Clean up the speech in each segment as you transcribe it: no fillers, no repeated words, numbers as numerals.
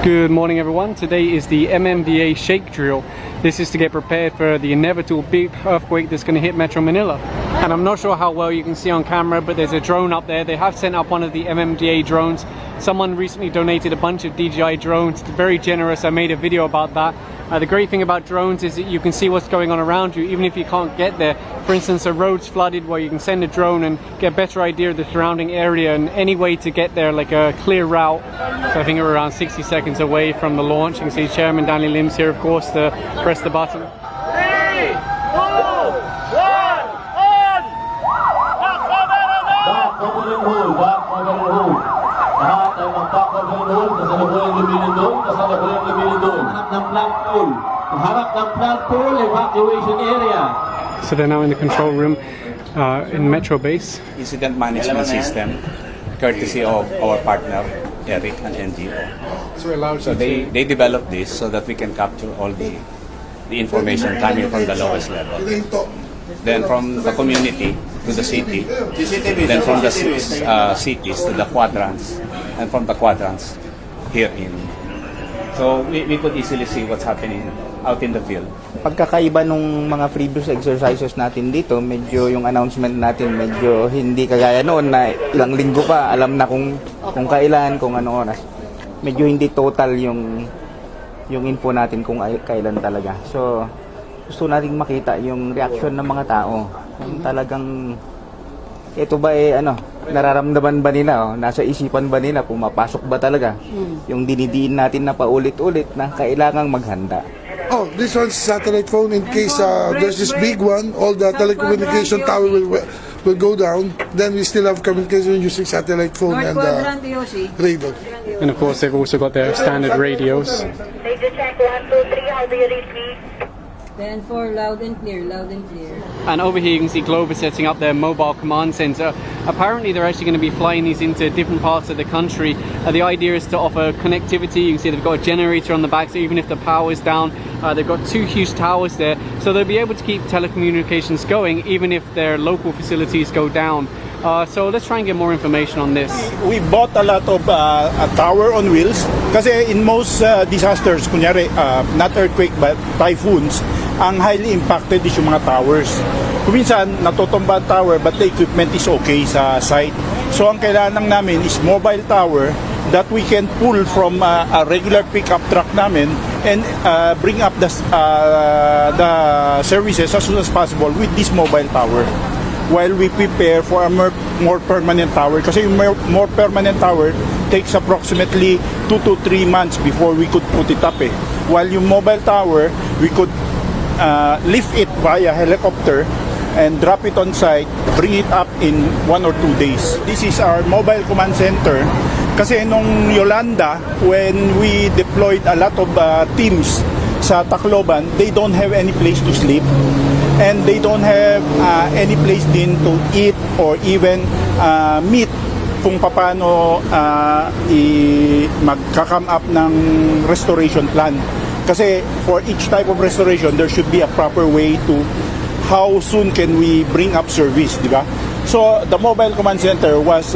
Good morning everyone. Today is the MMDA shake drill. This is to get prepared for the inevitable big earthquake that's going to hit Metro Manila. And I'm not sure how well you can see on camera, but there's a drone up there. They have sent up one of the MMDA drones. Someone recently donated a bunch of DJI drones. It's very generous. I made a video about that. The great thing about drones is that you can see what's going on around you even if you can't get there. For instance, a road's flooded, where you can send a drone and get a better idea of the surrounding area and any way to get there, like a clear route. So I think we're around 60 seconds away from the launch. You can see Chairman Danny Lim's here, of course, to press the button. 3, 2, 1, on! Lahat ay magpapaganoon, kasalubuyang lumilin doon, kasalubuyang lumilin doon. Harap ng plant pool, evacuation area. So they're now in the control room in Metro Base. Incident management system, courtesy of our partner, Eric and NGO. So they developed this so that we can capture all the information coming from the lowest level. Then from the community to the city, then from the cities to the quadrants, and from the quadrants here in. So we could easily see what's happening out in the field. Pagkakaiba nung mga previous exercises natin dito, medyo yung announcement natin medyo hindi kagaya noon na ilang linggo pa alam na kung kailan, kung ano oras. Medyo hindi total yung info natin kung kailan talaga. So gusto nating makita yung reaction ng mga tao. Kung talagang ito ba nararamdaman ba nila, nasa isipan ba nila, pumapasok ba talaga yung dinidiin natin na paulit-ulit na kailangang maghanda. Oh, this one's satellite phone. In case there's this big one, all the telecommunication tower will go down. Then we still have communication using satellite phone and radio. And of course they've also got their standard radios. Major check 1, 2, 3, how do you read me? 10-4, loud and clear, loud and clear. And over here you can see Globe is setting up their mobile command center. Apparently they're actually going to be flying these into different parts of the country. The idea is to offer connectivity. You can see they've got a generator on the back, so even if the power is down, they've got 2 huge towers there. So they'll be able to keep telecommunications going even if their local facilities go down. So let's try and get more information on this. We bought a lot of a tower on wheels kasi in most disasters, kunyari, not earthquake but typhoons, ang highly impacted is yung mga towers. Kuminsan, natutumba ang tower but the equipment is okay sa site. So ang kailangan lang namin is mobile tower that we can pull from a regular pickup truck namin and bring up the services as soon as possible with this mobile tower, while we prepare for a more permanent tower. Kasi yung more permanent tower takes approximately 2 to 3 months before we could put it up. While yung mobile tower, we could lift it via helicopter and drop it on site, bring it up in 1 or 2 days. This is our mobile command center. Kasi nung Yolanda, when we deployed a lot of teams sa Tacloban, they don't have any place to sleep. And they don't have any place din to eat or even meet kung paano magka-come up ng restoration plan. Kasi for each type of restoration, there should be a proper way to how soon can we bring up service, di ba? So the mobile command center was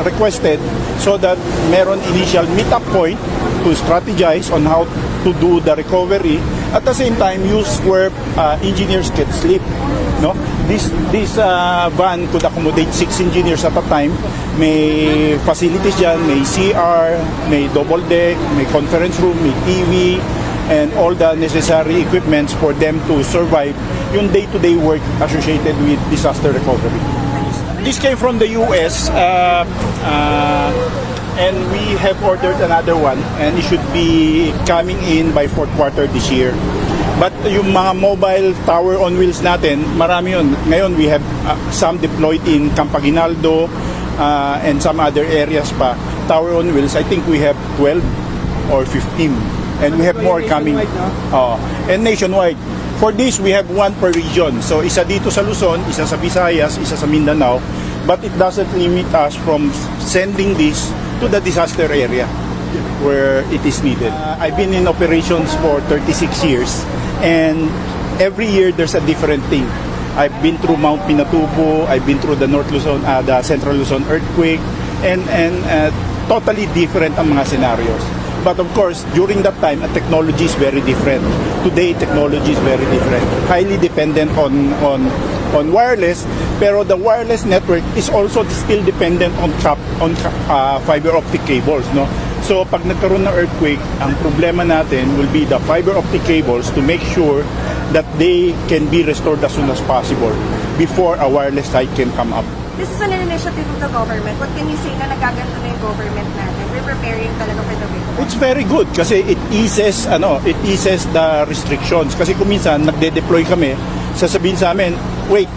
requested so that meron initial meet-up point to strategize on how to do the recovery. At the same time, use where engineers can sleep. No, this van could accommodate 6 engineers at a time. May facilities dyan, may CR, may double deck, may conference room, may TV, and all the necessary equipments for them to survive yung day-to-day work associated with disaster recovery. This came from the US. And we have ordered another one and it should be coming in by 4th quarter this year. But yung mga mobile tower on wheels natin, marami yun. Ngayon we have some deployed in Campaginaldo and some other areas pa. Tower on wheels, I think we have 12 or 15 and we have more coming. And nationwide. For this, we have 1 per region. So isa dito sa Luzon, isa sa Visayas, isa sa Mindanao. But it doesn't limit us from sending this to the disaster area where it is needed. I've been in operations for 36 years and every year there's a different thing. I've been through Mount Pinatubo, I've been through the North Luzon, the Central Luzon earthquake, and totally different ang mga scenarios. But of course, during that time, technology is very different. Today, technology is very different. Highly dependent on wireless, pero the wireless network is also still dependent on fiber optic cables, no? So pag nagkaroon ng earthquake, ang problema natin will be the fiber optic cables to make sure that they can be restored as soon as possible before a wireless site can come up. This is an initiative of the government. What can you say na nagaganto na yung government natin? We're preparing talaga for the big one. It's very good kasi it eases the restrictions. Kasi kung minsan nagde-deploy kami, sasabihin sa amin, wait,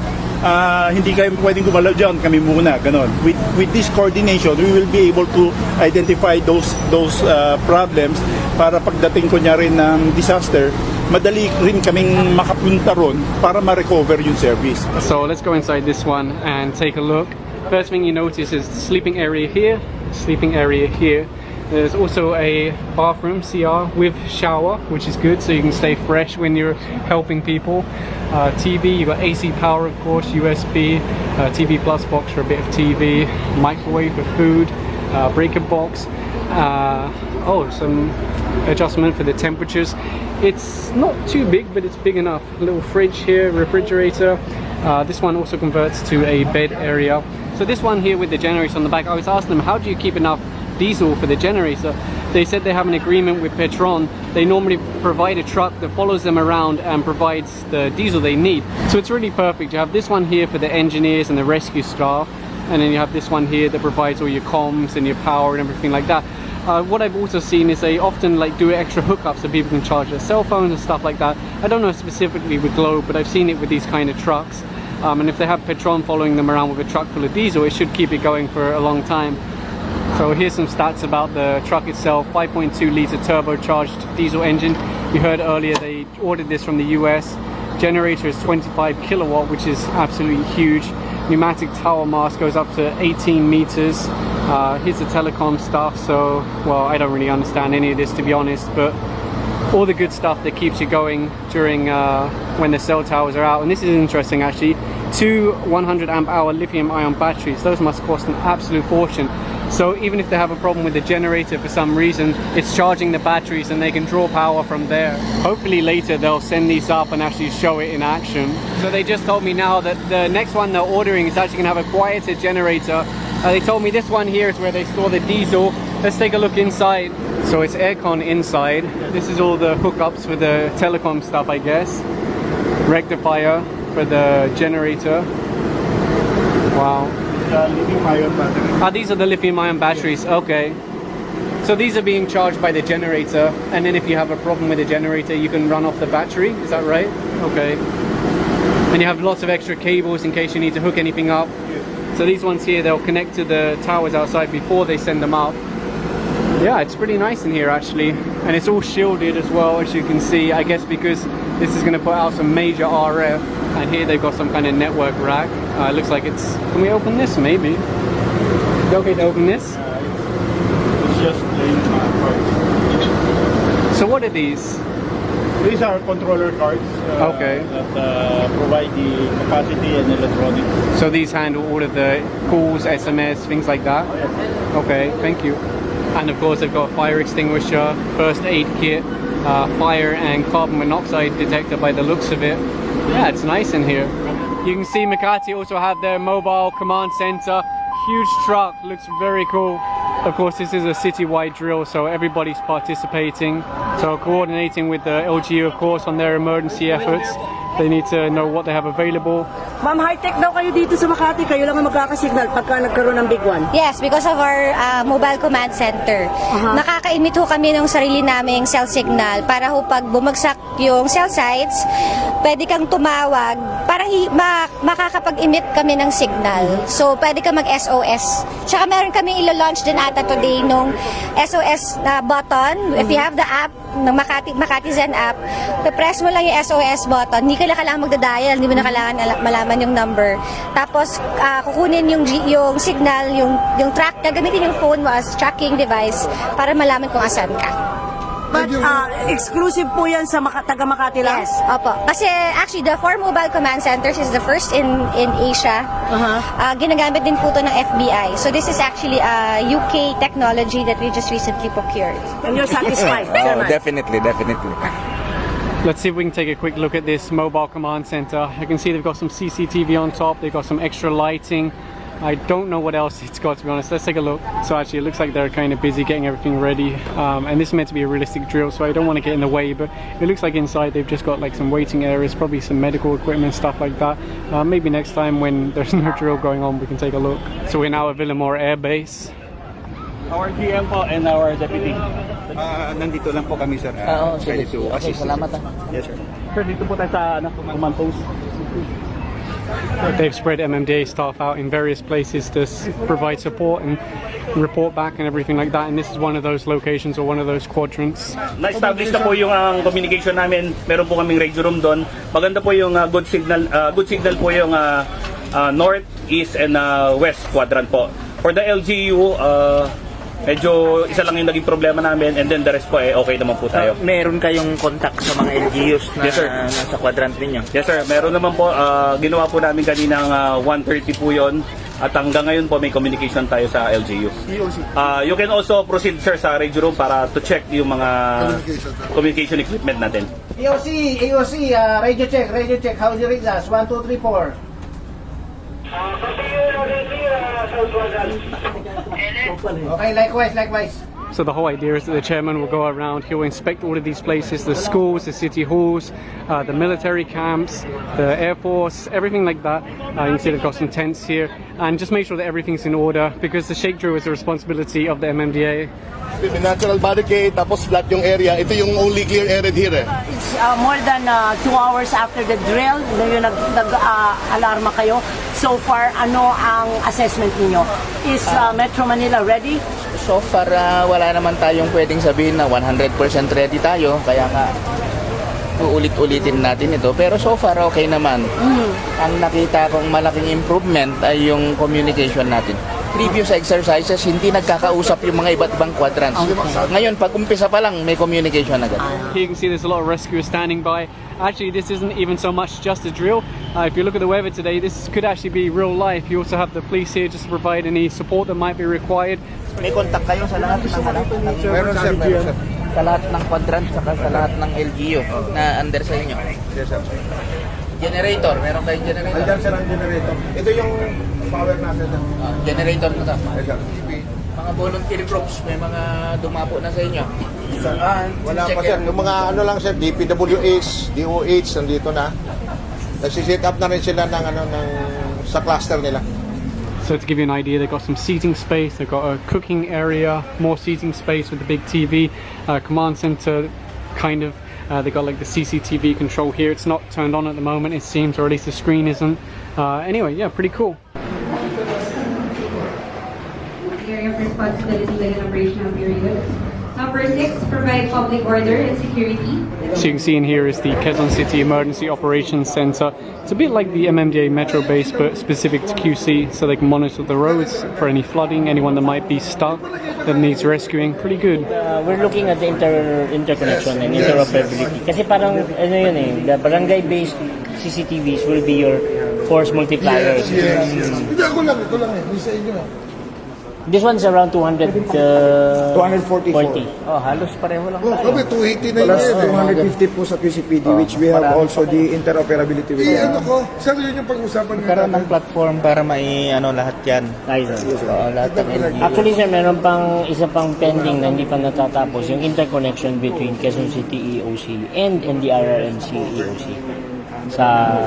hindi kayo pwedeng gumalaw dyan, kami muna, ganon. With this coordination, we will be able to identify those problems para pagdating ko niya rin ng disaster, madali rin kaming makapunta ron para ma-recover yung service. So let's go inside this one and take a look. First thing you notice is the sleeping area here, sleeping area here. There's also a bathroom, CR, with shower, which is good, so you can stay fresh when you're helping people. TV, you've got AC power, of course, USB, TV plus box for a bit of TV, microwave for food, breaker box. Some adjustment for the temperatures. It's not too big, but it's big enough. A little fridge here, refrigerator. This one also converts to a bed area. So this one here with the generator on the back, I was asking them, how do you keep enough diesel for the generator? They said they have an agreement with Petron. They normally provide a truck that follows them around and provides the diesel they need. So it's really perfect. You have this one here for the engineers and the rescue staff, and then you have this one here that provides all your comms and your power and everything like that. What I've also seen is they often do extra hookups so people can charge their cell phones and stuff like that. I don't know specifically with Globe, but I've seen it with these kind of trucks. And if they have Petron following them around with a truck full of diesel, it should keep it going for a long time. So here's some stats about the truck itself. 5.2 litre turbocharged diesel engine. You heard earlier they ordered this from the US. Generator is 25 kilowatt, which is absolutely huge. Pneumatic tower mast goes up to 18 meters. Here's the telecom stuff. So, well, I don't really understand any of this, to be honest, but all the good stuff that keeps you going during when the cell towers are out. And this is interesting, actually. 2 100 amp hour lithium ion batteries. Those must cost an absolute fortune. So even if they have a problem with the generator for some reason, it's charging the batteries and they can draw power from there. Hopefully later they'll send these up and actually show it in action. So they just told me now that the next one they're ordering is actually going to have a quieter generator. They told me this one here is where they store the diesel. Let's take a look inside. So it's aircon inside. This is all the hookups for the telecom stuff, I guess. Rectifier for the generator. Wow. Lithium ion battery. These are the lithium ion batteries. Okay. So these are being charged by the generator, and then if you have a problem with the generator, you can run off the battery. Is that right? Okay. And you have lots of extra cables in case you need to hook anything up. So these ones here, they'll connect to the towers outside before they send them up. Yeah, it's pretty nice in here actually, and it's all shielded as well, as you can see. I guess because this is going to put out some major RF, and here they've got some kind of network rack. It looks like it's... Can we open this maybe? Is it okay to open this? It's just plain cards. So what are these? These are controller cards Okay. that provide the capacity and electronics. So these handle all of the calls, SMS, things like that? Okay, thank you. And of course they've got a fire extinguisher, first aid kit, fire and carbon monoxide detector by the looks of it. Yeah, it's nice in here. You can see Makati also have their mobile command center. Huge truck, looks very cool. Of course this is a citywide drill, so everybody's participating. So coordinating with the LGU, of course, on their emergency efforts. They need to know what they have available. Ma'am, high-tech daw kayo dito sa Makati. Kayo lang ang magkakasignal pagka nagkaroon ng big one. Yes, because of our mobile command center. Nakaka-emit ho kami ng sarili naming cell signal para ho pag bumagsak yung cell sites, pwede kang tumawag para makakapag-emit kami ng signal. So, pwede ka mag-SOS. Tsaka meron kami ilo-launch din ata today nung SOS button. If you have the app, ng Makati Zen app, press mo lang yung SOS button. Hindi ka na kailangan magdadial, hindi mo na kailangan malaman yung number. Tapos, kukunin yung signal, yung track, gagamitin yung phone mo as tracking device para malaman kung asan ka. But exclusive po yan sa taga Makati lang? Yes, opo. Kasi actually, the 4 mobile command centers is the first in Asia. Ginagamit din po ito ng FBI. So this is actually a UK technology that we just recently procured. And you're satisfied, Oh, Chairman? definitely. Let's see if we can take a quick look at this mobile command center. You can see they've got some CCTV on top, they've got some extra lighting. I don't know what else it's got, to be honest. Let's take a look. So actually it looks like they're kind of busy getting everything ready. And this is meant to be a realistic drill, so I don't want to get in the way, but it looks like inside they've just got like some waiting areas, probably some medical equipment, stuff like that. Maybe next time when there's no drill going on, we can take a look. So we're now at Villamore Air Base. Our GM po and our deputy. Nandito lang po kami, sir. Sige. Okay, salamat. Yes, sir. Sir, dito po tayo sa command post. They've spread MMDA staff out in various places to provide support and report back and everything like that, and this is one of those locations or one of those quadrants. Na-establish na po yung communication namin. Meron po kaming radio room doon. Maganda po yung good signal po yung north, east, and west quadrant po. For the LGU, medyo isa lang yung naging problema namin, and then the rest po okay naman po tayo. Meron kayong contact sa mga LGUs na Yes, sir. nasa quadrant ninyo? Yes sir, meron naman po. Ginawa po namin kaninang 1:30 po yon. At hanggang ngayon po may communication tayo sa LGU. You can also proceed sir sa radio room para to check yung mga communication equipment natin. AOC, radio check. How do you read us? 1, 2, 3, 4. Okay, likewise. So the whole idea is that the chairman will go around, he'll inspect all of these places, the schools, the city halls, the military camps, the air force, everything like that. You can see they've got some tents here, and just make sure that everything's in order, because the shake drill is the responsibility of the MMDA. May natural barricade, tapos flat yung area. Ito yung only clear area here eh. It's more than 2 hours after the drill, yung nag-alarma kayo. So far, ano ang assessment niyo? Is Metro Manila ready? So far, wala naman tayong pwedeng sabihin na 100% ready tayo. Kaya nga, uulit-ulitin natin ito. Pero so far, okay naman. Ang nakita kong malaking improvement ay yung communication natin. Previous exercises, hindi nagkakausap yung mga iba't ibang quadrants. Ngayon, pag umpisa pa lang, may communication agad. Here you can see there's a lot of rescuers standing by. Actually, this isn't even so much just a drill. If you look at the weather today, this could actually be real life. You also have the police here just to provide any support that might be required. May contact kayo sa lahat ng meron sir. Sa lahat ng quadrant, saka sa lahat ng LGU na under sa inyo. Yes, sir. Generator, meron kayong generator? Andyan sir ang generator. Ito yung power natin. Generator na to. Yes, sir. Mga volunteer groups, may mga dumapo na sa inyo. Wala pa sir. Yung mga ano lang sir, DPWH, DOH, nandito na. Nagsisit up na rin sila ng, sa cluster nila. So to give you an idea, they've got some seating space, they've got a cooking area, more seating space with the big TV, command center kind of. They've got like the CCTV control here. It's not turned on at the moment, it seems, or at least the screen isn't. Anyway, yeah, pretty cool. Area of responsibility like an operational period. Number 6, provide public order and security. So you can see in here is the Quezon City Emergency Operations Center. It's a bit like the MMDA Metro base, but specific to QC, so they can monitor the roads for any flooding, anyone that might be stuck, that needs rescuing. Pretty good. We're looking at the interconnection and interoperability. Kasi parang, ano yun eh, the barangay-based CCTVs will be your force multipliers. Hindi, ako lang eh. Hindi sa inyo. This one's around 240. 244. Oh, halos pareho lang. Oh, kami 280 na Plus yun. 250 po sa QCPD, which we have also the interoperability with Ano ko, sir, yun yung pag-usapan Karoon ng platform para lahat yan. Lahat ng LGU. Actually sir, meron pang isa pang pending na hindi pa natatapos, yung interconnection between Quezon City EOC and NDRRMC EOC sa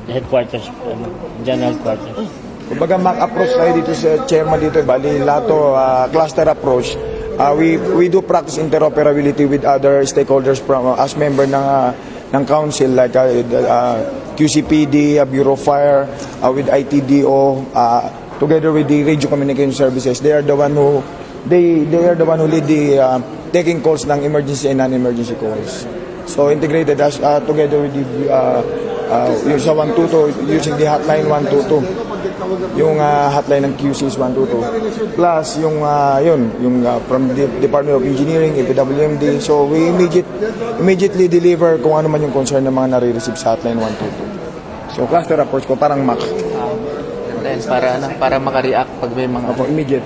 headquarters, general quarters. Kumbaga mock approach tayo dito sa chairman dito, bali lato cluster approach. We do practice interoperability with other stakeholders from as member ng council like QCPD, Bureau of Fire, with ITDO, together with the radio communication services. They are the one who lead the taking calls ng emergency and non-emergency calls. So integrated as together with the Yung sa 122, using the hotline 122. Yung hotline ng QC is 122. Plus, yung from the Department of Engineering, EPWMD. So, we immediately deliver kung ano man yung concern ng mga nare-receive sa hotline 122. So, cluster approach ko, parang Mac. Then, para makareact pag may mga... Immediate.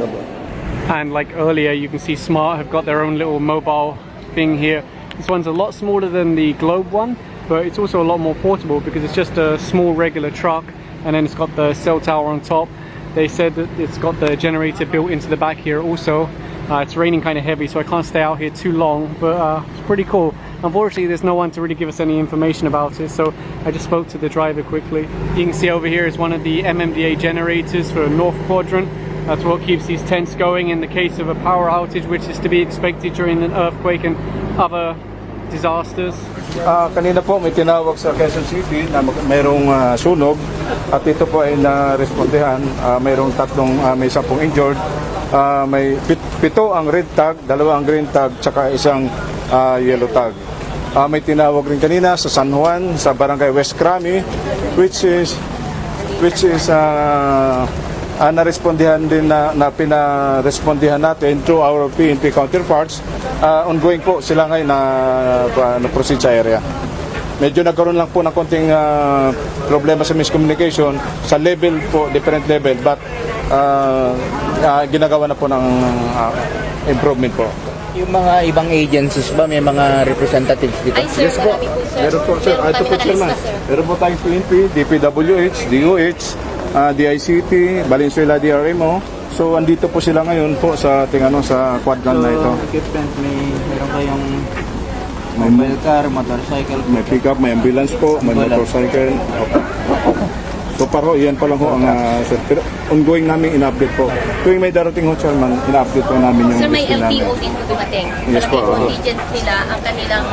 And like earlier, you can see Smart have got their own little mobile thing here. This one's a lot smaller than the Globe one, but it's also a lot more portable because it's just a small regular truck, and then it's got the cell tower on top. They said that it's got the generator built into the back here also. It's raining kind of heavy, so I can't stay out here too long, but it's pretty cool. Unfortunately, there's no one to really give us any information about it, so I just spoke to the driver quickly. You can see over here is one of the MMDA generators for North Quadrant. That's what keeps these tents going in the case of a power outage, which is to be expected during an earthquake and other disasters. Kanina po may tinawag sa Quezon City na mayroong sunog at ito po ay na-respondehan. Mayroong may 10 injured. May 7 ang red tag, 2 ang green tag, tsaka isang yellow tag. May tinawag rin kanina sa San Juan, sa barangay West Crami, which is narespondihan din na pinarespondihan natin through our PNP counterparts. Ongoing po sila ngayon na proceed sa area. Medyo nagkaroon lang po ng konting problema sa miscommunication sa level po, different level, but ginagawa na po ng improvement po. Yung mga ibang agencies ba, may mga representatives dito? Ay, sir, yes po. Meron po, sir. Ito po, sir. Meron po tayong PNP, DPWH, DOH, DICT, Valenzuela DRMO. So, andito po sila ngayon po sa sa quadrant na ito. Equipment, meron kayong mobile car, motorcycle. May pick-up, may ambulance po, may motorcycle. So, paro, yan pa lang ho ang pero ongoing namin in-update po. Tuwing may darating ho, Chairman, in-update po namin yung Sir, may list namin. LTO din po dumating. Yes po. Contingent nila, ang kanilang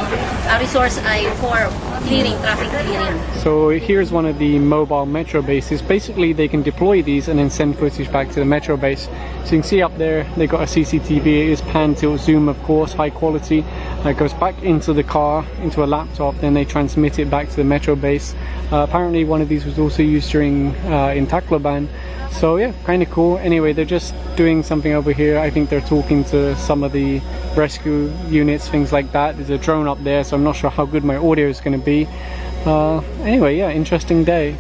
resource ay for clearing, traffic clearing. So here's one of the mobile metro bases. Basically, they can deploy these and then send footage back to the metro base. So you can see up there, they've got a CCTV. It is pan, tilt, zoom, of course, high quality. It goes back into the car, into a laptop, then they transmit it back to the metro base. Apparently, one of these was also used during in Tacloban. So yeah, kind of cool. Anyway, they're just doing something over here. I think they're talking to some of the rescue units, things like that. There's a drone up there, so I'm not sure how good my audio is going to be. Anyway, yeah, interesting day.